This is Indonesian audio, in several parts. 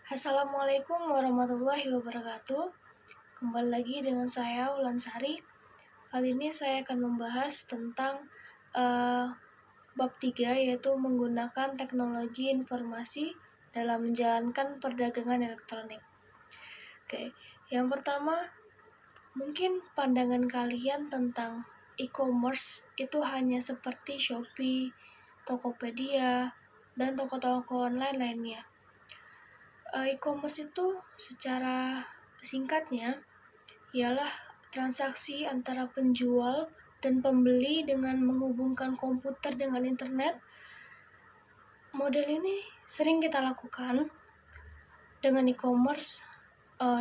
Assalamualaikum warahmatullahi wabarakatuh. Kembali lagi dengan saya Ulansari. Kali ini saya akan membahas tentang bab 3, yaitu menggunakan teknologi informasi dalam menjalankan perdagangan elektronik. Oke, yang pertama, mungkin pandangan kalian tentang e-commerce itu hanya seperti Shopee, Tokopedia, dan toko-toko online lainnya. E-commerce itu secara singkatnya ialah transaksi antara penjual dan pembeli dengan menghubungkan komputer dengan internet. Model ini sering kita lakukan dengan e-commerce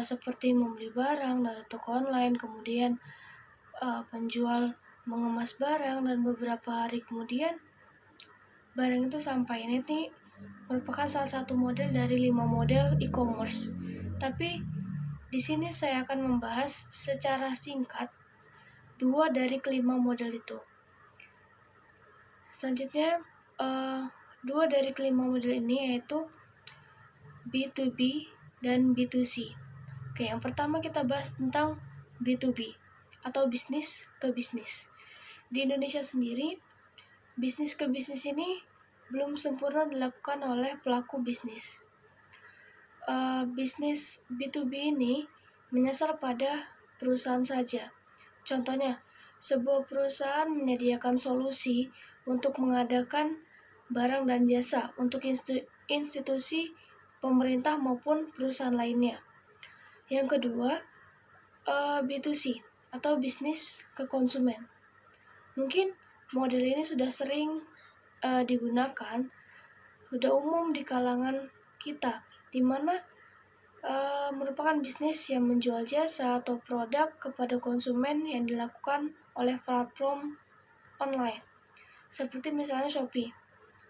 seperti membeli barang dari toko online, kemudian penjual mengemas barang dan beberapa hari kemudian barang itu sampai. Ini merupakan salah satu model dari 5 model e-commerce. Tapi di sini saya akan membahas secara singkat 2 dari kelima model itu. Selanjutnya, 2 dari kelima model ini yaitu B2B dan B2C. Oke, yang pertama kita bahas tentang B2B atau bisnis ke bisnis. Di Indonesia sendiri, bisnis ke bisnis ini belum sempurna dilakukan oleh pelaku bisnis. Bisnis B2B ini menyasar pada perusahaan saja. Contohnya, sebuah perusahaan menyediakan solusi untuk mengadakan barang dan jasa untuk institusi pemerintah maupun perusahaan lainnya. Yang kedua, B2C atau bisnis ke konsumen. Mungkin model ini sudah sering digunakan, sudah umum di kalangan kita, di mana merupakan bisnis yang menjual jasa atau produk kepada konsumen yang dilakukan oleh platform online. Seperti misalnya Shopee.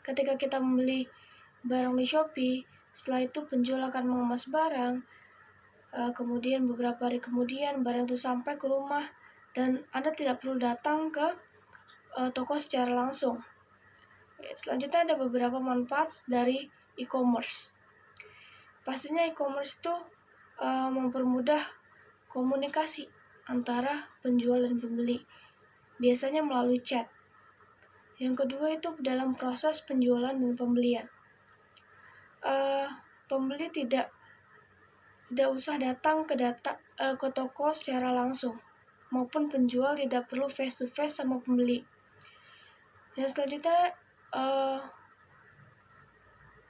Ketika kita membeli barang di Shopee, setelah itu penjual akan mengemas barang, kemudian beberapa hari kemudian barang itu sampai ke rumah dan Anda tidak perlu datang ke toko secara langsung. Selanjutnya ada beberapa manfaat dari e-commerce. Pastinya e-commerce itu mempermudah komunikasi antara penjual dan pembeli, biasanya melalui chat. Yang kedua itu dalam proses penjualan dan pembelian. Pembeli tidak usah datang ke toko secara langsung, maupun penjual tidak perlu face to face sama pembeli. Yang selanjutnya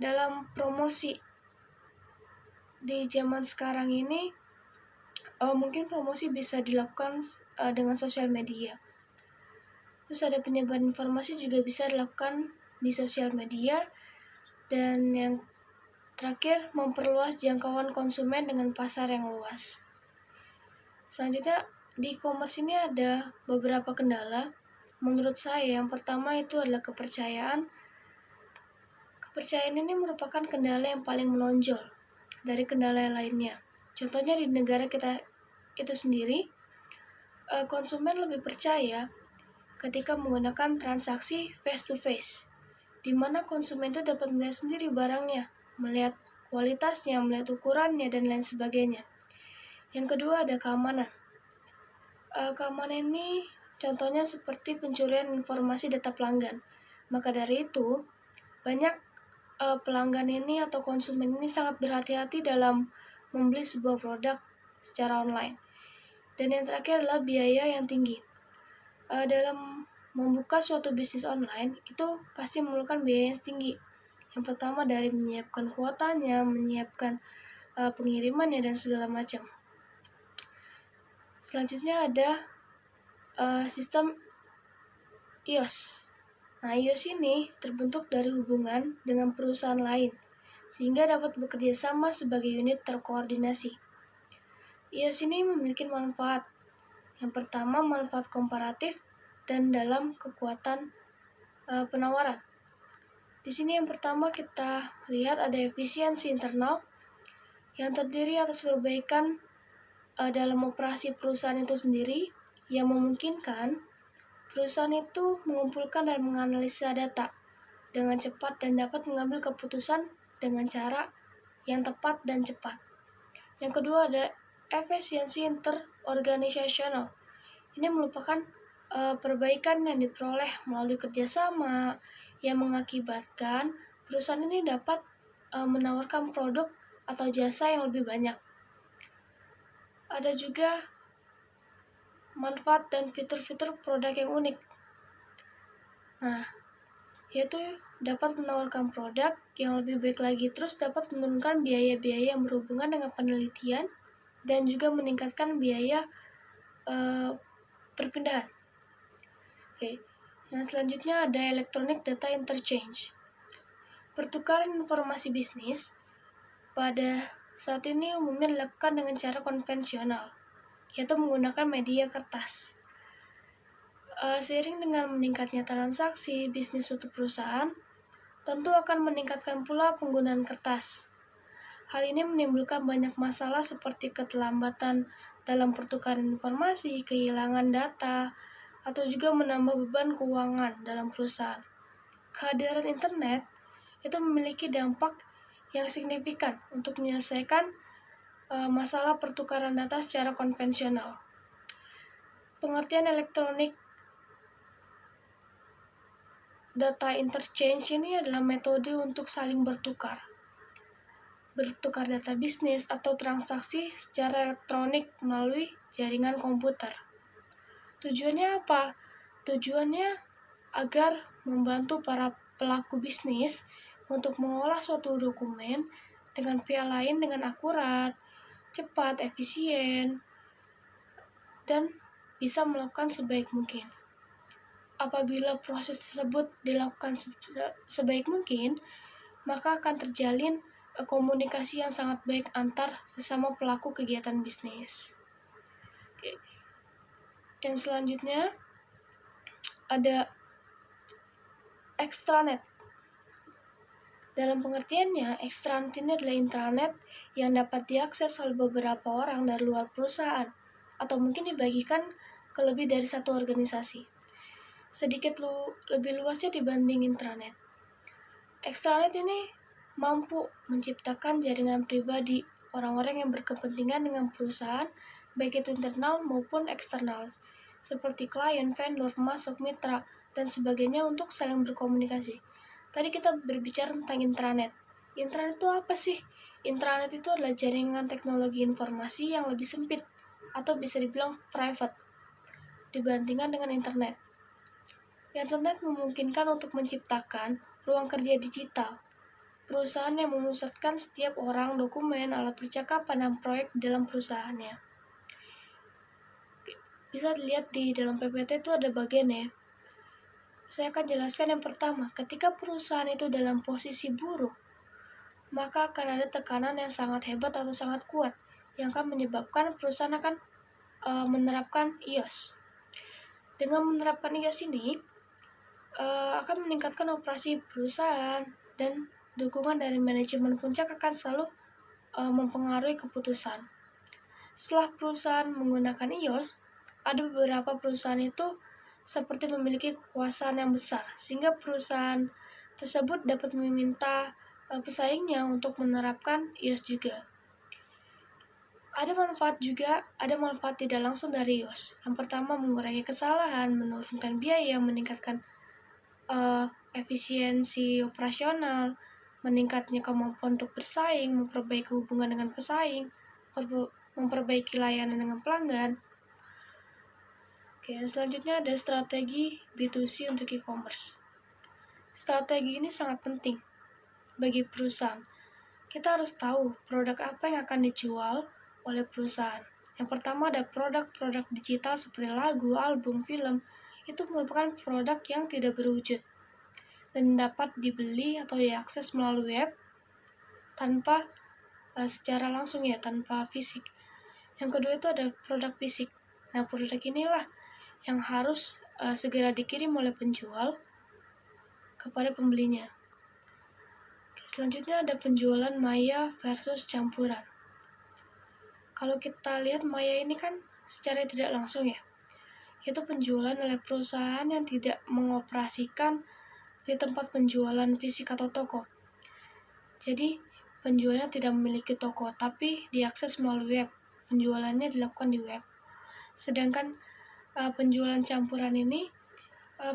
dalam promosi di zaman sekarang ini, mungkin promosi bisa dilakukan dengan sosial media. Terus ada penyebaran informasi juga bisa dilakukan di sosial media. Dan yang terakhir, memperluas jangkauan konsumen dengan pasar yang luas. Selanjutnya, di e-commerce ini ada beberapa kendala. Menurut saya, yang pertama itu adalah kepercayaan. Kepercayaan ini merupakan kendala yang paling menonjol dari kendala yang lainnya. Contohnya di negara kita itu sendiri, konsumen lebih percaya ketika menggunakan transaksi face to face, di mana konsumen itu dapat melihat sendiri barangnya, melihat kualitasnya, melihat ukurannya, dan lain sebagainya. Yang kedua ada keamanan. Keamanan ini contohnya seperti pencurian informasi data pelanggan. Maka dari itu, banyak pelanggan ini atau konsumen ini sangat berhati-hati dalam membeli sebuah produk secara online. Dan yang terakhir adalah biaya yang tinggi. Dalam membuka suatu bisnis online itu pasti memerlukan biaya yang tinggi. Yang pertama dari menyiapkan kuotanya, menyiapkan pengirimannya dan segala macam. Selanjutnya ada sistem iOS. Nah, iOS ini terbentuk dari hubungan dengan perusahaan lain, sehingga dapat bekerja sama sebagai unit terkoordinasi. iOS ini memiliki manfaat. Yang pertama, manfaat komparatif dan dalam kekuatan penawaran. Di sini yang pertama kita lihat ada efisiensi internal yang terdiri atas perbaikan dalam operasi perusahaan itu sendiri yang memungkinkan perusahaan itu mengumpulkan dan menganalisa data dengan cepat dan dapat mengambil keputusan dengan cara yang tepat dan cepat. Yang kedua ada efisiensi interorganisasional. Ini merupakan perbaikan yang diperoleh melalui kerjasama yang mengakibatkan perusahaan ini dapat menawarkan produk atau jasa yang lebih banyak. Ada juga manfaat dan fitur-fitur produk yang unik. Nah, yaitu dapat menawarkan produk yang lebih baik lagi, terus dapat menurunkan biaya-biaya yang berhubungan dengan penelitian dan juga meningkatkan biaya perpindahan. Oke. Yang selanjutnya ada electronic data interchange. Pertukaran informasi bisnis pada saat ini umumnya dilakukan dengan cara konvensional, yaitu menggunakan media kertas. Seiring dengan meningkatnya transaksi bisnis suatu perusahaan, tentu akan meningkatkan pula penggunaan kertas. Hal ini menimbulkan banyak masalah seperti keterlambatan dalam pertukaran informasi, kehilangan data, atau juga menambah beban keuangan dalam perusahaan. Kehadiran internet itu memiliki dampak yang signifikan untuk menyelesaikan masalah pertukaran data secara konvensional. Pengertian elektronik data interchange ini adalah metode untuk saling bertukar data bisnis atau transaksi secara elektronik melalui jaringan komputer. Tujuannya apa? Tujuannya agar membantu para pelaku bisnis untuk mengolah suatu dokumen dengan pihak lain dengan akurat, cepat, efisien, dan bisa melakukan sebaik mungkin. Apabila proses tersebut dilakukan sebaik mungkin, maka akan terjalin komunikasi yang sangat baik antar sesama pelaku kegiatan bisnis. Oke. Yang selanjutnya ada extranet. Dalam pengertiannya, extranet ini adalah intranet yang dapat diakses oleh beberapa orang dari luar perusahaan atau mungkin dibagikan ke lebih dari satu organisasi. Sedikit lebih luasnya dibanding intranet. Extranet ini mampu menciptakan jaringan pribadi orang-orang yang berkepentingan dengan perusahaan, baik itu internal maupun eksternal, seperti klien, vendor, pemasok, mitra, dan sebagainya untuk saling berkomunikasi. Tadi kita berbicara tentang intranet. Intranet itu apa sih? Intranet itu adalah jaringan teknologi informasi yang lebih sempit atau bisa dibilang private dibandingkan dengan internet. Internet memungkinkan untuk menciptakan ruang kerja digital, perusahaan yang memusatkan setiap orang, dokumen, alat percakapan, dan proyek dalam perusahaannya. Bisa dilihat di dalam PPT itu ada bagian ya. Saya akan jelaskan yang pertama, ketika perusahaan itu dalam posisi buruk, maka akan ada tekanan yang sangat hebat atau sangat kuat, yang akan menyebabkan perusahaan akan menerapkan IOS. Dengan menerapkan IOS ini, akan meningkatkan operasi perusahaan dan dukungan dari manajemen puncak akan selalu mempengaruhi keputusan. Setelah perusahaan menggunakan IOS, ada beberapa perusahaan itu seperti memiliki kekuasaan yang besar, sehingga perusahaan tersebut dapat meminta pesaingnya untuk menerapkan IOS juga. Ada manfaat tidak langsung dari IOS. Yang pertama, mengurangi kesalahan, menurunkan biaya, meningkatkan efisiensi operasional, meningkatnya kemampuan untuk bersaing, memperbaiki hubungan dengan pesaing, memperbaiki layanan dengan pelanggan. Oke, selanjutnya ada strategi B2C untuk e-commerce. Strategi ini sangat penting bagi perusahaan. Kita harus tahu produk apa yang akan dijual oleh perusahaan. Yang pertama ada produk-produk digital seperti lagu, album, film. Itu merupakan produk yang tidak berwujud dan dapat dibeli atau diakses melalui web tanpa secara langsung ya, tanpa fisik. Yang kedua itu ada produk fisik. Nah, produk inilah yang harus segera dikirim oleh penjual kepada pembelinya. Selanjutnya ada penjualan maya versus campuran. Kalau kita lihat maya ini kan secara tidak langsung ya, yaitu penjualan oleh perusahaan yang tidak mengoperasikan di tempat penjualan fisik atau toko. Jadi penjualnya tidak memiliki toko, tapi diakses melalui web. Penjualannya dilakukan di web. Sedangkan penjualan campuran ini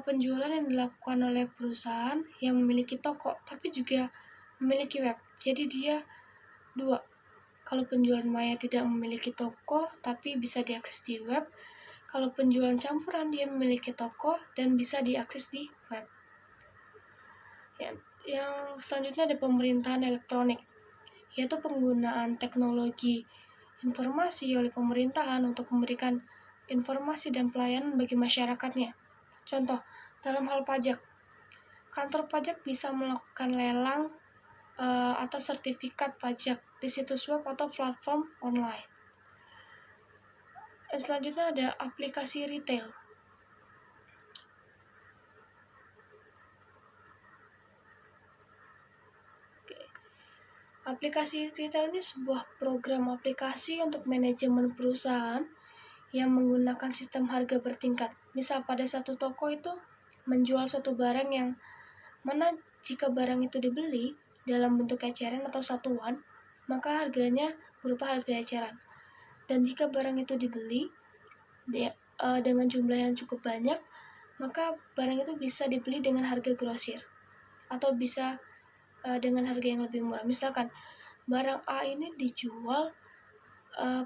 penjualan yang dilakukan oleh perusahaan yang memiliki toko, tapi juga memiliki web. Jadi dia dua. Kalau penjualan maya tidak memiliki toko, tapi bisa diakses di web. Kalau penjualan campuran dia memiliki toko dan bisa diakses di web. Yang selanjutnya ada pemerintahan elektronik, yaitu penggunaan teknologi informasi oleh pemerintahan untuk memberikan informasi dan pelayanan bagi masyarakatnya. Contoh, dalam hal pajak, kantor pajak bisa melakukan lelang atas sertifikat pajak di situs web atau platform online. Selanjutnya ada aplikasi retail. Aplikasi retail ini sebuah program aplikasi untuk manajemen perusahaan yang menggunakan sistem harga bertingkat. Misal pada satu toko itu menjual suatu barang yang mana jika barang itu dibeli dalam bentuk eceran atau satuan, maka harganya berupa harga eceran. Dan jika barang itu dibeli dengan jumlah yang cukup banyak, maka barang itu bisa dibeli dengan harga grosir atau bisa dengan harga yang lebih murah. Misalkan barang A ini dijual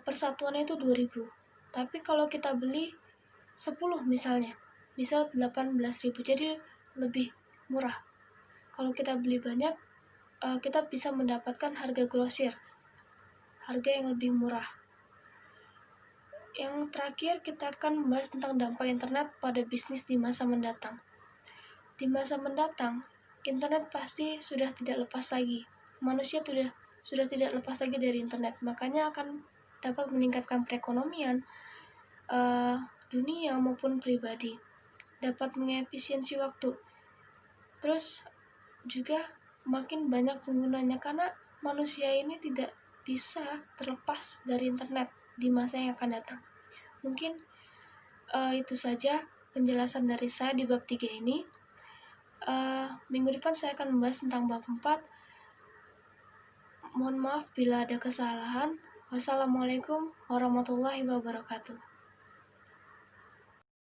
persatuannya itu 2.000, tapi kalau kita beli 10 misalnya bisa 18.000, jadi lebih murah. Kalau kita beli banyak, kita bisa mendapatkan harga grosir, harga yang lebih murah. Yang terakhir, kita akan membahas tentang dampak internet pada bisnis di masa mendatang. Di masa mendatang, internet pasti sudah tidak lepas lagi. Manusia sudah tidak lepas lagi dari internet, makanya akan dapat meningkatkan perekonomian dunia maupun pribadi, dapat mengefisiensi waktu. Terus juga makin banyak penggunanya karena manusia ini tidak bisa terlepas dari internet di masa yang akan datang. Mungkin itu saja penjelasan dari saya di bab 3 ini. Minggu depan saya akan membahas tentang bab 4. Mohon maaf bila ada kesalahan. Wassalamualaikum warahmatullahi wabarakatuh.